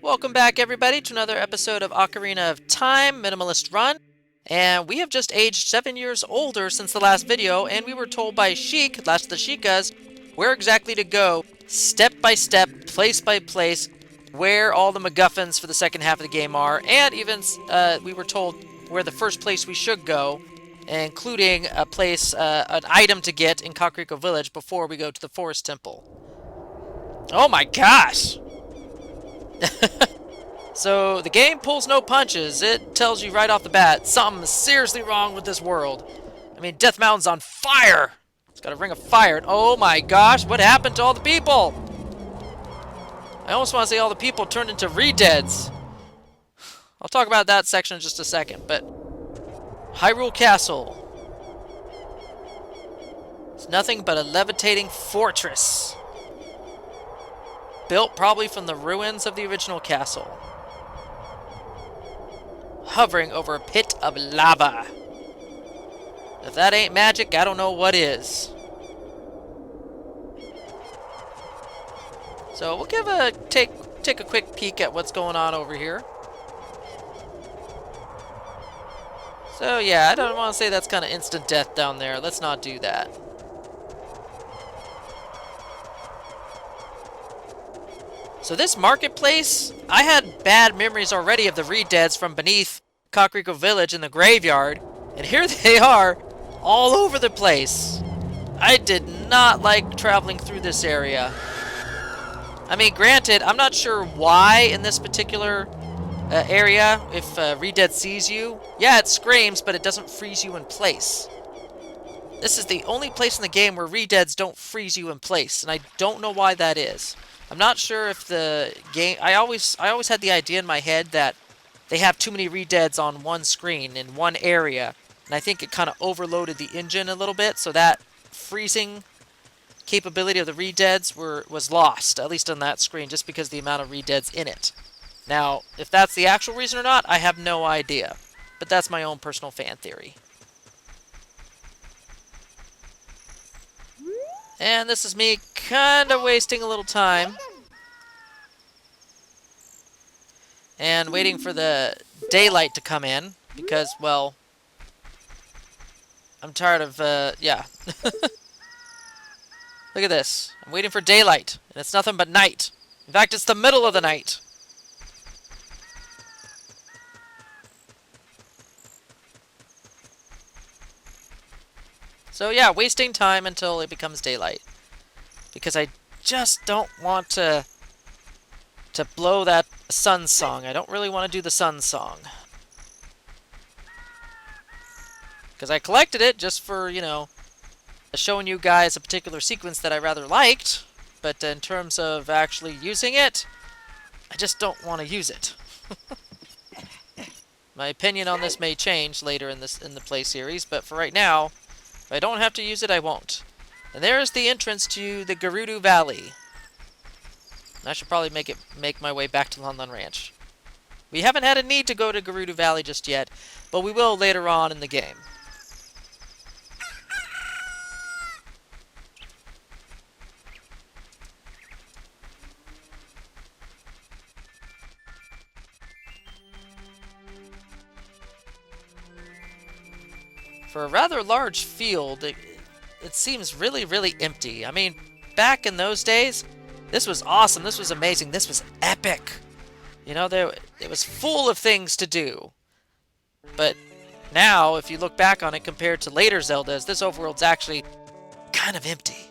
Welcome back, everybody, to another episode of Ocarina of Time Minimalist Run. And we have just aged 7 years older since the last video, and we were told by Sheik, last of the Sheikahs, where exactly to go, step by step, place by place, where all the MacGuffins for the second half of the game are, and even we were told where the first place we should go, including a place, an item to get in Kakariko Village before we go to the Forest Temple. Oh my gosh! So, the game pulls no punches. It tells you right off the bat, something is seriously wrong with this world. I mean, Death Mountain's on fire! It's got a ring of fire. And oh my gosh, what happened to all the people? I almost want to say all the people turned into re-deads. I'll talk about that section in just a second, but... Hyrule Castle. It's nothing but a levitating fortress. Built probably from the ruins of the original castle. Hovering over a pit of lava. If that ain't magic, I don't know what is. So we'll take a quick peek at what's going on over here. So yeah, I don't want to say that's kind of instant death down there. Let's not do that. So this marketplace, I had bad memories already of the re-deads from beneath Kakariko Village in the graveyard, and here they are, all over the place. I did not like traveling through this area. I mean, granted, I'm not sure why in this particular area, if re-dead sees you, yeah, it screams, but it doesn't freeze you in place. This is the only place in the game where re-deads don't freeze you in place, and I don't know why that is. I'm not sure if the game... I always had the idea in my head that they have too many re-deads on one screen in one area, and I think it kind of overloaded the engine a little bit, so that freezing capability of the re-deads was lost, at least on that screen, just because of the amount of re-deads in it. Now, if that's the actual reason or not, I have no idea, but that's my own personal fan theory. And this is me kind of wasting a little time. And waiting for the daylight to come in. Because, well... I'm tired of, yeah. Look at this. I'm waiting for daylight. And it's nothing but night. In fact, it's the middle of the night. So yeah, wasting time until it becomes daylight. Because I just don't want to blow that sun song. I don't really want to do the sun song. Because I collected it just for, you know, showing you guys a particular sequence that I rather liked. But in terms of actually using it, I just don't want to use it. My opinion on this may change later in the play series, but for right now, if I don't have to use it, I won't. And there's the entrance to the Gerudo Valley. And I should probably make my way back to Lon Lon Ranch. We haven't had a need to go to Gerudo Valley just yet, but we will later on in the game. For a rather large field, it seems really, really empty. I mean, back in those days, this was awesome, this was amazing, this was epic. You know, it was full of things to do. But now, if you look back on it compared to later Zeldas, this overworld's actually kind of empty.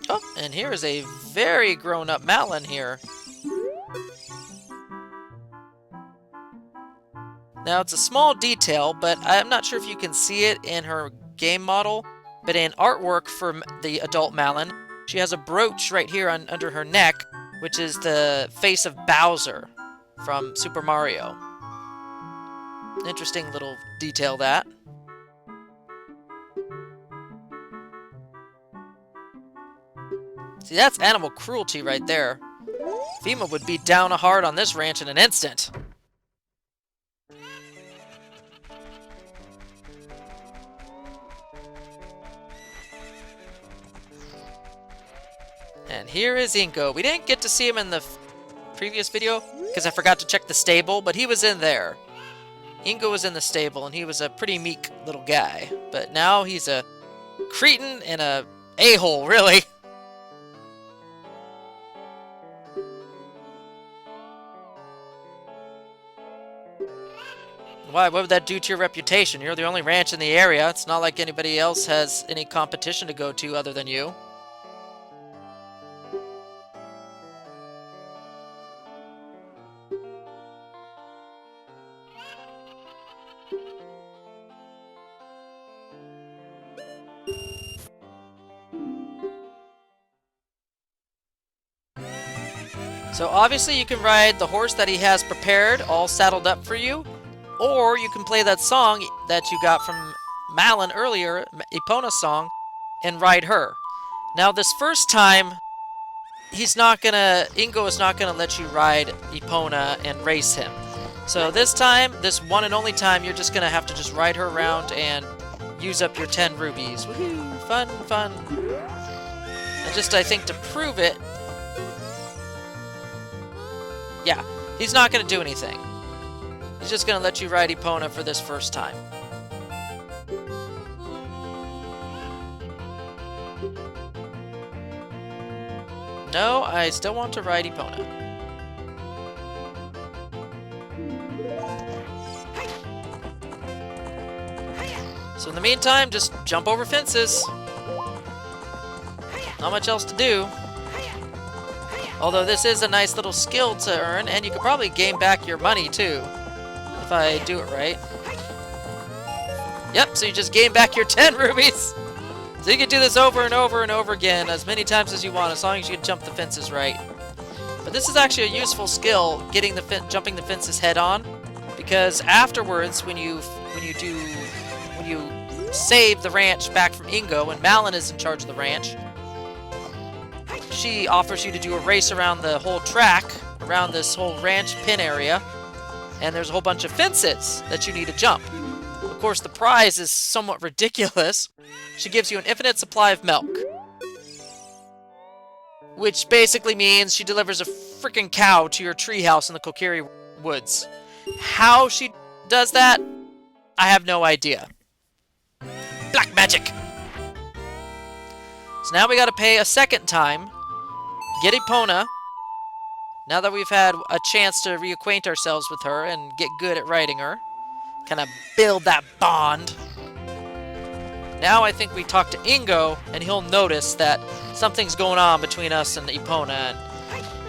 Oh, and here is a very grown-up Malon here. Now, it's a small detail, but I'm not sure if you can see it in her game model, but in artwork for the adult Malon, she has a brooch right here under her neck, which is the face of Bowser from Super Mario. Interesting little detail, that. See, that's animal cruelty right there. Fima would be down hard on this ranch in an instant. And here is Ingo. We didn't get to see him in the previous video because I forgot to check the stable, but he was in there. Ingo was in the stable, and he was a pretty meek little guy. But now he's a cretin and a a-hole, really. Why? What would that do to your reputation? You're the only ranch in the area. It's not like anybody else has any competition to go to other than you. So obviously you can ride the horse that he has prepared, all saddled up for you, or you can play that song that you got from Malon earlier, Epona's song, and ride her. Now this first time, Ingo is not gonna let you ride Epona and race him. So this time, this one and only time, you're just gonna have to just ride her around and use up your 10 rubies. Woohoo! Fun, fun. And just, I think, to prove it, yeah, he's not going to do anything. He's just going to let you ride Epona for this first time. No, I still want to ride Epona. So in the meantime, just jump over fences. Not much else to do. Although this is a nice little skill to earn, and you could probably gain back your money too, if I do it right. Yep, so you just gain back your 10 rubies. So you can do this over and over and over again, as many times as you want, as long as you can jump the fences right. But this is actually a useful skill, jumping the fences head on, because afterwards, when you save the ranch back from Ingo, and Malon is in charge of the ranch, she offers you to do a race around the whole track, around this whole ranch pin area, and there's a whole bunch of fences that you need to jump. Of course, the prize is somewhat ridiculous. She gives you an infinite supply of milk, which basically means she delivers a freaking cow to your treehouse in the Kokiri Woods. How she does that, I have no idea. Black magic! So now we gotta pay a second time. Get Epona. Now that we've had a chance to reacquaint ourselves with her and get good at riding her. Kind of build that bond. Now I think we talk to Ingo, and he'll notice that something's going on between us and Epona.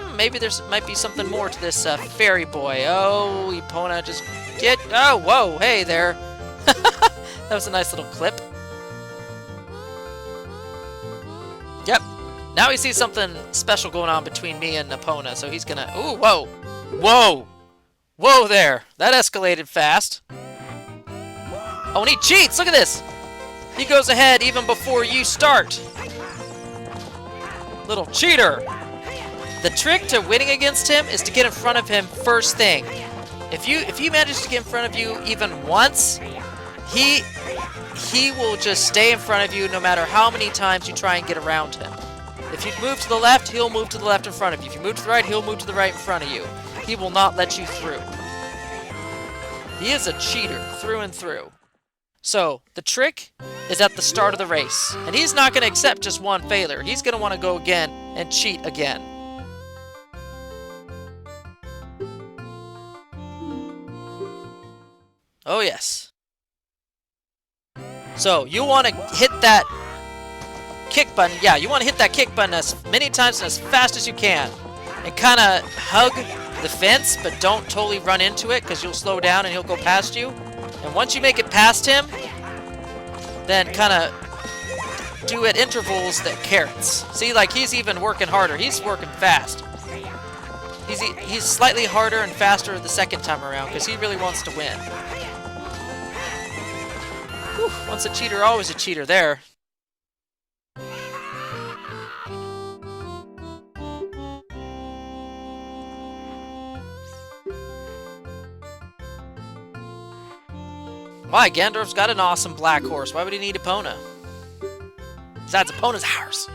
And maybe might be something more to this fairy boy. Oh, Epona, just get... Oh, whoa, hey there. That was a nice little clip. Yep. Now he sees something special going on between me and Epona, so he's gonna... Ooh, whoa! Whoa! Whoa there! That escalated fast. Oh, and he cheats! Look at this! He goes ahead even before you start. Little cheater! The trick to winning against him is to get in front of him first thing. If you manage to get in front of you even once, he will just stay in front of you no matter how many times you try and get around him. If you move to the left, he'll move to the left in front of you. If you move to the right, he'll move to the right in front of you. He will not let you through. He is a cheater through and through. So, the trick is at the start of the race. And he's not going to accept just one failure. He's going to want to go again and cheat again. Oh, yes. So, you want to hit that kick button. Yeah, you want to hit that kick button as many times and as fast as you can. And kind of hug the fence, but don't totally run into it, because you'll slow down and he'll go past you. And once you make it past him, then kind of do at intervals that carrots. See, like he's even working harder. He's working fast. He's slightly harder and faster the second time around, because he really wants to win. Whew, once a cheater, always a cheater there. Why? Gandorf's got an awesome black horse. Why would he need Epona? Besides, Epona's ours.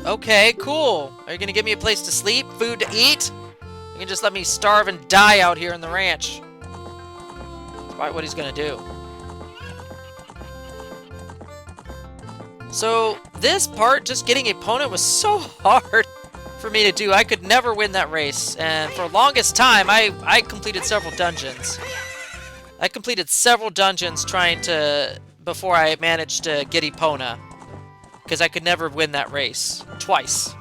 Okay, cool. Are you gonna give me a place to sleep? Food to eat? You can just let me starve and die out here in the ranch. That's probably what he's gonna do. So, this part, just getting Epona, was so hard for me to do. I could never win that race, and for the longest time, I completed several dungeons. I completed several dungeons trying to... before I managed to get Epona, because I could never win that race. Twice.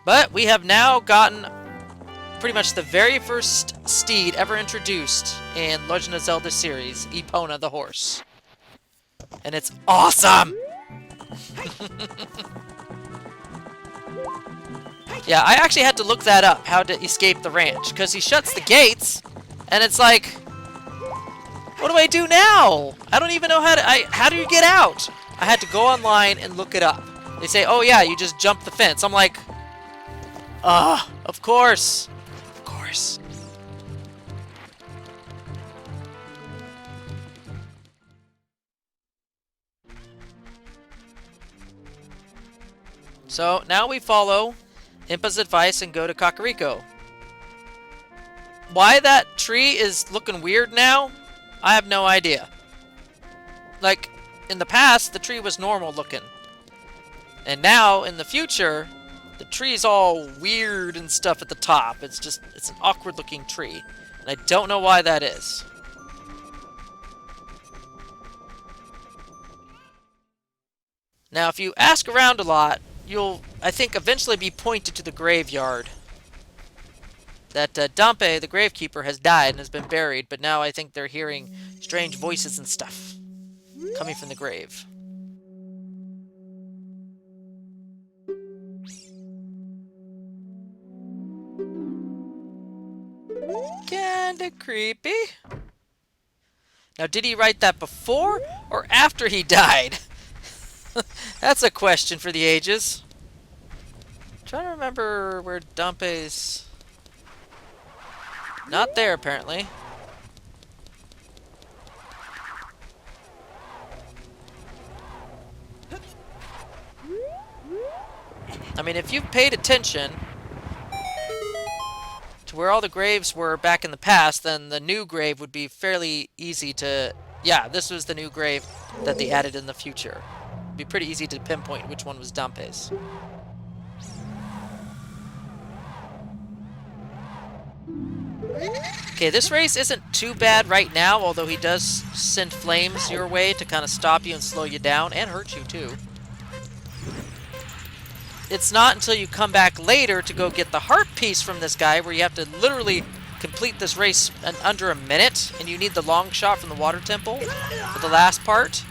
But we have now gotten pretty much the very first steed ever introduced in Legend of Zelda series, Epona the horse. And it's awesome! Yeah, I actually had to look that up, how to escape the ranch, because he shuts the gates, and it's like, what do I do now? I don't even know how do you get out? I had to go online and look it up. They say, oh yeah, you just jump the fence. I'm like, of course. Of course. So, now we follow Impa's advice and go to Kakariko. Why that tree is looking weird now, I have no idea. Like, in the past, the tree was normal looking. And now, in the future, the tree's all weird and stuff at the top. It's an awkward looking tree. And I don't know why that is. Now, if you ask around a lot, you'll, I think, eventually be pointed to the graveyard. That Dampe, the Gravekeeper, has died and has been buried, but now I think they're hearing strange voices and stuff coming from the grave. Kinda creepy. Now, did he write that before or after he died? That's a question for the ages. I'm trying to remember where Dampe's... Not there, apparently. I mean, if you've paid attention to where all the graves were back in the past, then the new grave would be fairly easy to... Yeah, this was the new grave that they added in the future. It'd be pretty easy to pinpoint which one was Dampe's. Okay, this race isn't too bad right now, although he does send flames your way to kind of stop you and slow you down, and hurt you too. It's not until you come back later to go get the heart piece from this guy, where you have to literally complete this race in under a minute, and you need the long shot from the water temple for the last part,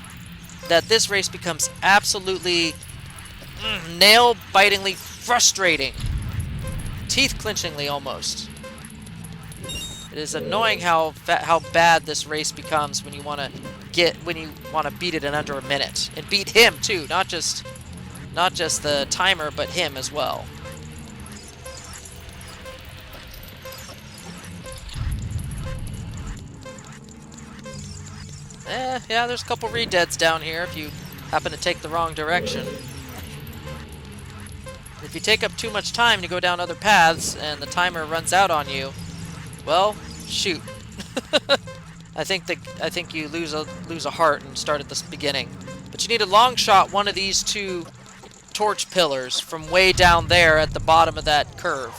that this race becomes absolutely nail-bitingly frustrating. Teeth-clenchingly almost. It is annoying how bad this race becomes when you want to beat it in under a minute, and beat him too, not just the timer, but him as well. Yeah, there's a couple re-deads down here if you happen to take the wrong direction. If you take up too much time to go down other paths and the timer runs out on you, well, shoot. I think you lose a heart and start at the beginning. But you need a long shot one of these two torch pillars from way down there at the bottom of that curve.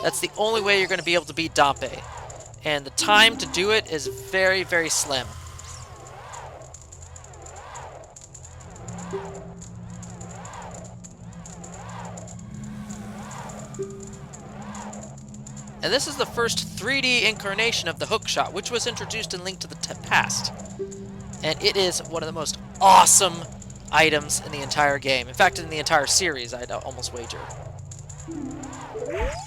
That's the only way you're going to be able to beat Dampe. And the time to do it is very, very slim. And this is the first 3D incarnation of the hookshot, which was introduced in Link to the Past. And it is one of the most awesome items in the entire game. In fact, in the entire series, I'd almost wager.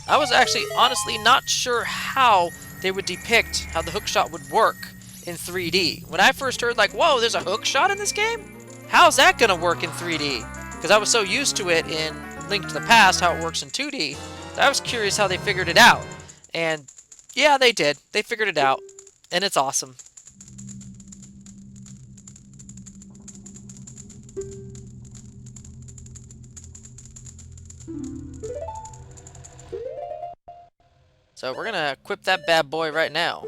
I was actually, honestly, not sure how they would depict how the hookshot would work in 3D. When I first heard, like, whoa, there's a hookshot in this game? How's that going to work in 3D? Because I was so used to it in Link to the Past, how it works in 2D, that I was curious how they figured it out. And yeah, they did. They figured it out. And it's awesome. So we're gonna equip that bad boy right now.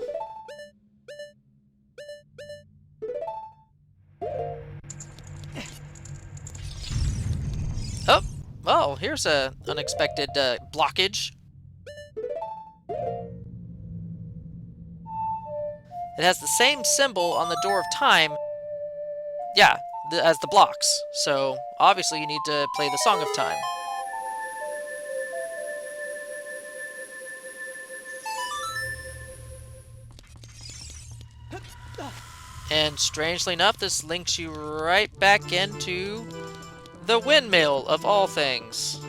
Oh, well, here's a unexpected blockage. It has the same symbol on the Door of Time, yeah, as the blocks. So obviously you need to play the Song of Time. And strangely enough, this links you right back into the windmill of all things.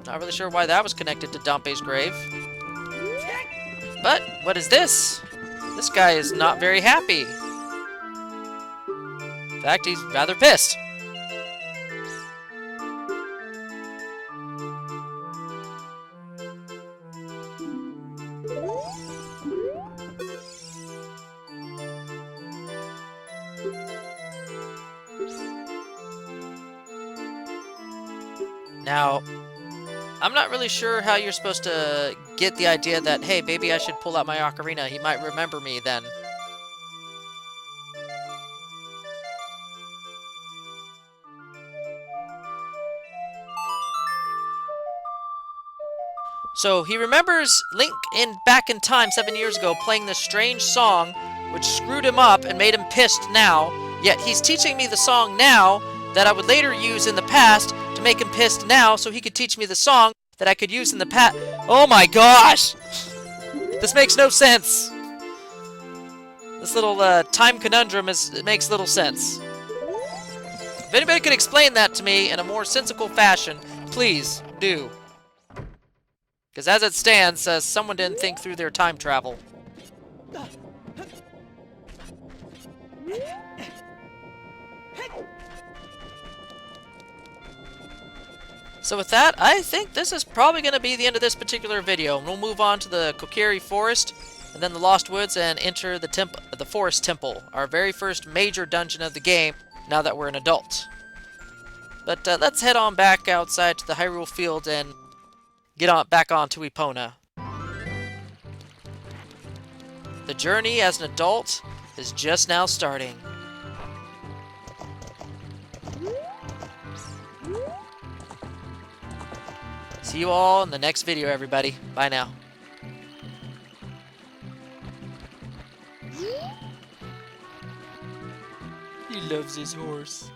Not really sure why that was connected to Dompe's grave. But what is this? This guy is not very happy. In fact, he's rather pissed. Now, I'm not really sure how you're supposed to get the idea that, hey, maybe I should pull out my ocarina. He might remember me then. So he remembers Link back in time 7 years ago playing this strange song which screwed him up and made him pissed now, yet he's teaching me the song now that I would later use in the past to make him pissed now so he could teach me the song that I could use in the past. Oh my gosh! This makes no sense! This little time conundrum it makes little sense. If anybody could explain that to me in a more sensical fashion, please do. Because as it stands, someone didn't think through their time travel. So with that, I think this is probably going to be the end of this particular video. And we'll move on to the Kokiri Forest, and then the Lost Woods, and enter the Forest Temple, our very first major dungeon of the game, now that we're an adult. But let's head on back outside to the Hyrule Field and get back on to Epona. The journey as an adult is just now starting. See you all in the next video, everybody. Bye now. He loves his horse.